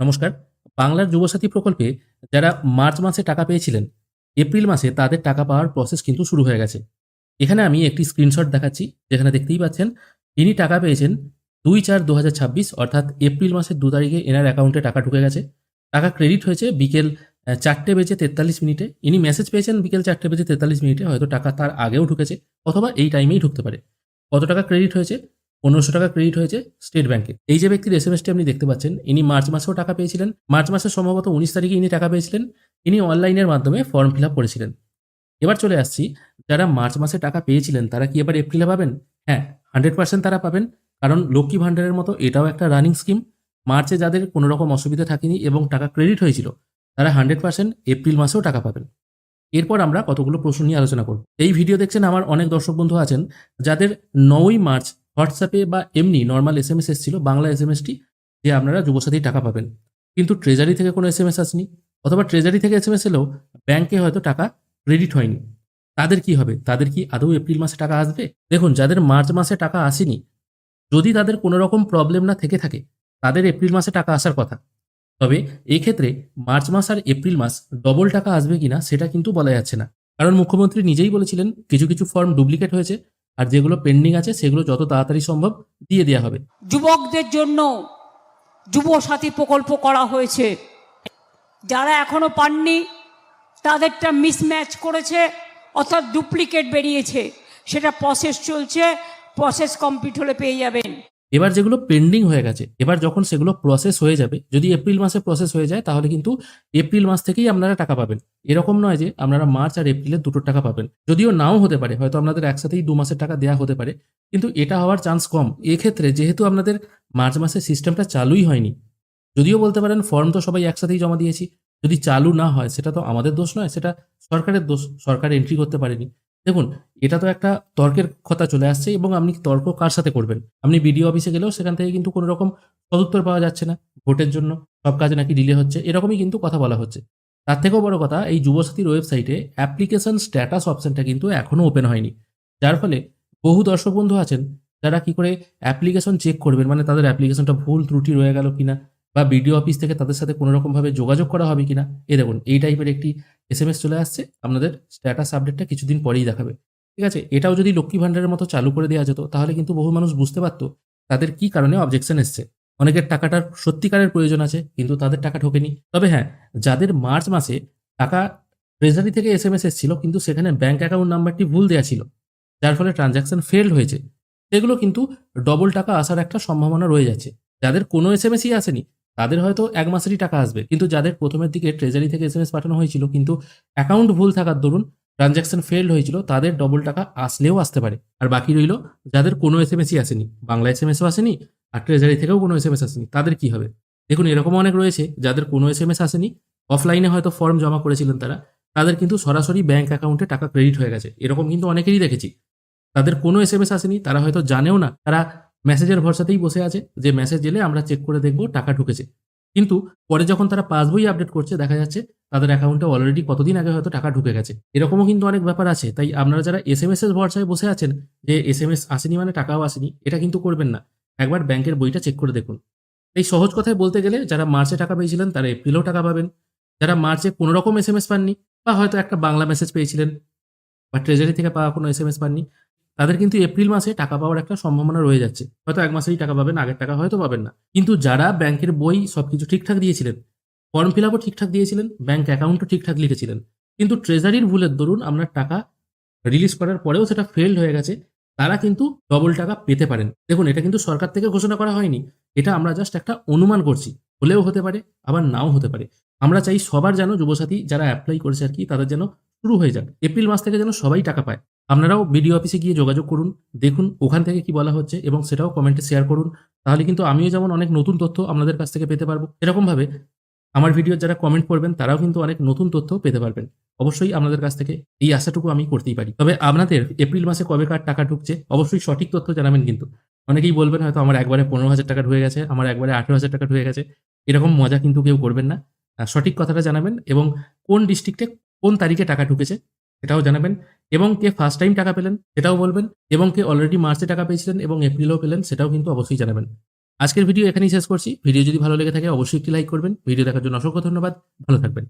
নমস্কার। বাংলার যুবসাথী প্রকল্পে যারা মার্চ মাসে টাকা পেয়েছিলেন, এপ্রিল মাসে তাদের টাকা পাওয়ার প্রসেস কিন্তু শুরু হয়ে গেছে। এখানে আমি একটি স্ক্রিনশট দেখাচ্ছি, যেখানে দেখতেই পাচ্ছেন ইনি টাকা পেয়েছেন ২/৪/২০২৬ অর্থাৎ এপ্রিল মাসের ২ তারিখে এনার অ্যাকাউন্টে টাকা ঢুকে গেছে। টাকা ক্রেডিট হয়েছে বিকেল ৪:৪৩ ইনি মেসেজ পেয়েছেন বিকেল ৪:৪৩, হয়তো টাকা তার আগেও ঢুকেছে অথবা এই টাইমেই ঢুকতে পারে। কত টাকা ক্রেডিট হয়েছে? ১৫০০ টাকা ক্রেডিট হয়েছে স্টেট ব্যাংকে। এই যে ব্যক্তির এসএমএসটি আপনি দেখতে পাচ্ছেন, ইনি মার্চ মাসেও টাকা পেয়েছিলেন। মার্চ মাসের সম্ভবত ১৯ তারিখে ইনি টাকা পেয়েছিলেন। ইনি অনলাইনের মাধ্যমে ফর্ম ফিল আপ করেছিলেন। এবার চলে আসছি, যারা মার্চ মাসে টাকা পেয়েছিলেন তারা কি এবার এপ্রিলে পাবেন? হ্যাঁ, 100% তারা পাবেন। কারণ লক্ষ্মী ভান্ডারের মতো এটাও একটা রানিং স্কিম। মার্চে যাদের কোনো রকম অসুবিধা থাকেনি এবং টাকা ক্রেডিট হয়েছিল, তারা 100% এপ্রিল মাসেও টাকা পাবেন। এরপর আমরা কতগুলো প্রশ্ন নিয়ে আলোচনা করব। এই ভিডিও দেখছেন আমার অনেক দর্শক বন্ধু আছেন, যাদের ৯ই মার্চ হোয়াটসঅ্যাপে বা এমনি নরমাল এসএমএস এসেছিল, বাংলা এসএমএসটি, যে আপনারা যুবসাথীর টাকা পাবেন। কিন্তু ট্রেজারি থেকে কোনো এসএমএস আসেনি, অথবা ট্রেজারি থেকে এসএমএস এলেও ব্যাংকে হয়তো টাকা ক্রেডিট হয়নি। তাদের কি হবে? তাদের কি আদৌ এপ্রিল মাসে টাকা আসবে? দেখুন, যাদের মার্চ মাসে টাকা আসেনি, যদি তাদের কোনো রকম প্রবলেম না থেকে থাকে, তাদের এপ্রিল মাসে টাকা আসার কথা। তবে এক্ষেত্রে মার্চ মাস আর এপ্রিল মাস ডবল টাকা আসবে কিনা সেটা কিন্তু বলা যাচ্ছে না। কারণ মুখ্যমন্ত্রী নিজেই বলেছিলেন কিছু কিছু ফর্ম ডুপ্লিকেট হয়েছে, আর যেগুলো পেন্ডিং আছে সেগুলো যত তাড়াতাড়ি সম্ভব দিয়ে দেওয়া হবে। যুবকদের জন্য যুবসাথী প্রকল্প করা হয়েছে। যারা এখনো পাননি তাদেরটা মিসম্যাচ করেছে, অর্থাৎ ডুপ্লিকেট বেরিয়েছে, সেটা প্রসেস চলছে, প্রসেস কমপ্লিট হলে পেয়ে যাবেন। এবার যেগুলো পেন্ডিং হয়ে গেছে, এবার যখন সেগুলো প্রসেস হয়ে যাবে, যদি এপ্রিল মাসে প্রসেস হয়ে যায়, তাহলে কিন্তু এপ্রিল মাস থেকেই আপনারা টাকা পাবেন। এরকম নয় যে আপনারা মার্চ আর এপ্রিলের দুটো টাকা পাবেন। যদিও নাও হতে পারে, হয়তো আপনাদের একসাথেই ২ মাসের টাকা দেওয়া হতে পারে, কিন্তু এটা হওয়ার চান্স কম। এক্ষেত্রে যেহেতু আপনাদের মার্চ মাসের সিস্টেমটা চালুই হয়নি, যদিও বলতে পারেন ফর্ম তো সবাই একসাথেই জমা দিয়েছি, যদি চালু না হয় সেটা তো আমাদের দোষ নয়, সেটা সরকারের দোষ, সরকার এন্ট্রি করতে পারেনি। দেখুন, এটা তো একটা তর্কের কথা চলে আসছে, এবং আপনি তর্ক কার সাথে করবেন? আপনি বিডিও অফিসে গেলেও সেখান থেকে কিন্তু কোনো রকম সদুত্তর পাওয়া যাচ্ছে না। ভোটের জন্য সব কাজ নাকি ডিলে হচ্ছে, এরকমই কিন্তু কথা বলা হচ্ছে। তার থেকেও বড় কথা, এই যুবসাথীর ওয়েবসাইটে অ্যাপ্লিকেশন স্ট্যাটাস অপশনটা কিন্তু এখনো ওপেন হয়নি। যার ফলে বহু দর্শক বন্ধু আছেন যারা কি করে অ্যাপ্লিকেশন চেক করবেন, মানে তাদের অ্যাপ্লিকেশনটা ভুল ত্রুটি রয়ে গেল কিনা, বা বিডিও অফিস থেকে তাদের সাথে কোনো রকমভাবে যোগাযোগ করা হবে কিনা। এই দেখুন, এই টাইপের একটি এসএমএস চলে আসছে, আপনাদের স্ট্যাটাস আপডেটটা কিছুদিন পরেই দেখাবে। ঠিক আছে? এটাও যদি লক্ষ্মী ভান্ডারের মতো চালু করে দেওয়া যেত, তাহলে কিন্তু বহু মানুষ বুঝতে পারতো তাদের কি কারণে অবজেকশন এসছে। অনেকের টাকাটার সত্যিকারের প্রয়োজন আছে, কিন্তু তাদের টাকা ঢোকেনি। তবে হ্যাঁ, যাদের মার্চ মাসে টাকা ট্রেজারি থেকে এসএমএস এসেছিল, কিন্তু সেখানে ব্যাংক অ্যাকাউন্ট নাম্বারটি ভুল দেওয়া ছিল, যার ফলে ট্রানজাকশন ফেলড হয়েছে, সেগুলো কিন্তু ডবল টাকা আসার একটা সম্ভাবনা রয়ে যাচ্ছে। যাদের কোনো এসএমএসই আসেনি, তাদের হয়তো ১ মাসেরই টাকা আসবে। কিন্তু যাদের প্রথমের দিকে ট্রেজারি থেকে এসএমএস পাঠানো হয়েছিল, কিন্তু অ্যাকাউন্ট ভুল থাকার দরুন ট্রানজাকশন ফেলড হয়েছিল, তাদের ডবল টাকা আসলেও আসতে পারে। আর বাকি রইল যাদের কোনো এসএমএসই আসেনি, বাংলা এসএমএসও আসেনি, আর ট্রেজারি থেকেও কোনো এসএমএস আসেনি, তাদের কি হবে? দেখুন, এরকম অনেক রয়েছে যাদের কোনো এসএমএস আসেনি, অফলাইনে হয়তো ফর্ম জমা করেছিলেন তারা, তাদের কিন্তু সরাসরি ব্যাংক অ্যাকাউন্টে টাকা ক্রেডিট হয়ে গেছে। এরকম কিন্তু অনেকেরই দেখেছি। তাদের কোনো এসএমএস আসেনি, তারা হয়তো জানেও না, তারা মেসেজের ভরসাতেই বসে আছে যে মেসেজ এলে আমরা চেক করে দেখব টাকা ঢুকেছে। কিন্তু পরে যখন তারা পাসবই আপডেট করছে, দেখা যাচ্ছে তাদের অ্যাকাউন্টে অলরেডি কতদিন আগে হয়তো টাকা ঢুকে গেছে। এরকমও কিন্তু অনেক ব্যাপার আছে। তাই আপনারা যারা এসএমএস এর ভরসায় বসে আছেন যে এসএমএস আসেনি মানে টাকাও আসেনি, এটা কিন্তু করবেন না। একবার ব্যাংকের বইটা চেক করে দেখুন। এই সহজ কথায় বলতে গেলে, যারা মার্চে টাকা পেয়েছিলেন তারা এপ্রিলেও টাকা পাবেন। যারা মার্চে কোনো রকম এসএমএস পাননি, বা হয়তো একটা বাংলা মেসেজ পেয়েছিলেন, বা ট্রেজারি থেকে পাওয়া কোনো এসএমএস পাননি, তাদের কিন্তু এপ্রিল মাসে টাকা পাওয়ার একটা সম্ভাবনা রয়ে যাচ্ছে। হয়তো ১ মাসেই টাকা পাবেন, আগের টাকা হয়তো পাবেন না। কিন্তু যারা ব্যাংকের বই সবকিছু ঠিকঠাক দিয়েছিলেন, ফর্ম ফিল আপও ঠিকঠাক দিয়েছিলেন, ব্যাংক অ্যাকাউন্টও ঠিকঠাক লিখেছিলেন, কিন্তু ট্রেজারির ভুলের দরুন আপনার টাকা রিলিজ করার পরেও সেটা ফেলড হয়ে গেছে, তারা কিন্তু ডবল টাকা পেতে পারেন। দেখুন, এটা কিন্তু সরকার থেকে ঘোষণা করা হয়নি। এটা আমরা জাস্ট একটা অনুমান করছি। হলেও হতে পারে, আবার নাও হতে পারে। আমরা চাই সবার যেন, যুবসাথী যারা অ্যাপ্লাই করেছে আরকি, তাদের যেন শুরু হয়ে যাক। এপ্রিল মাস থেকে যেন সবাই টাকা পায়। আপনারাও বিডিও অফিসে গিয়ে যোগাযোগ করুন, দেখুন ওখান থেকে কি বলা হচ্ছে, এবং সেটাও কমেন্টে শেয়ার করুন। তাহলে কিন্তু আমিও যেমন অনেক নতুন তথ্য আপনাদের কাছ থেকে পেতে পারবো, এরকমভাবে আমার ভিডিওর যারা কমেন্ট করবেন তারাও কিন্তু অনেক নতুন তথ্য পেতে পারবেন। অবশ্যই আপনাদের কাছ থেকে এই আশাটুকু আমি করতেই পারি। তবে আপনাদের এপ্রিল মাসে কবেকার টাকা ঢুকছে অবশ্যই সঠিক তথ্য জানাবেন কিন্তু। অনেকেই বলবেন হয়তো আমার একবারে ১৫,০০০ টাকা ঢুকে গেছে, আমার একবারে ১৮,০০০ টাকা ঢুকে গেছে। এরকম মজা কিন্তু কেউ করবেন না। সঠিক কথাটা জানাবেন, এবং কোন ডিস্ট্রিক্টে কোন তারিখে টাকা ঢুকেছে সেটাও জানাবেন, এবং কে ফার্স্ট টাইম টাকা পেলেন সেটাও বলবেন, এবং কে অলরেডি মার্চে টাকা পেয়েছিলেন এবং এপ্রিলেও পেলেন সেটাও কিন্তু অবশ্যই জানাবেন। আজকের ভিডিও এখানেই শেষ করছি। ভিডিও যদি ভালো লেগে থাকে অবশ্যই একটি লাইক করবেন। ভিডিও দেখার জন্য অসংখ্য ধন্যবাদ। ভালো থাকবেন।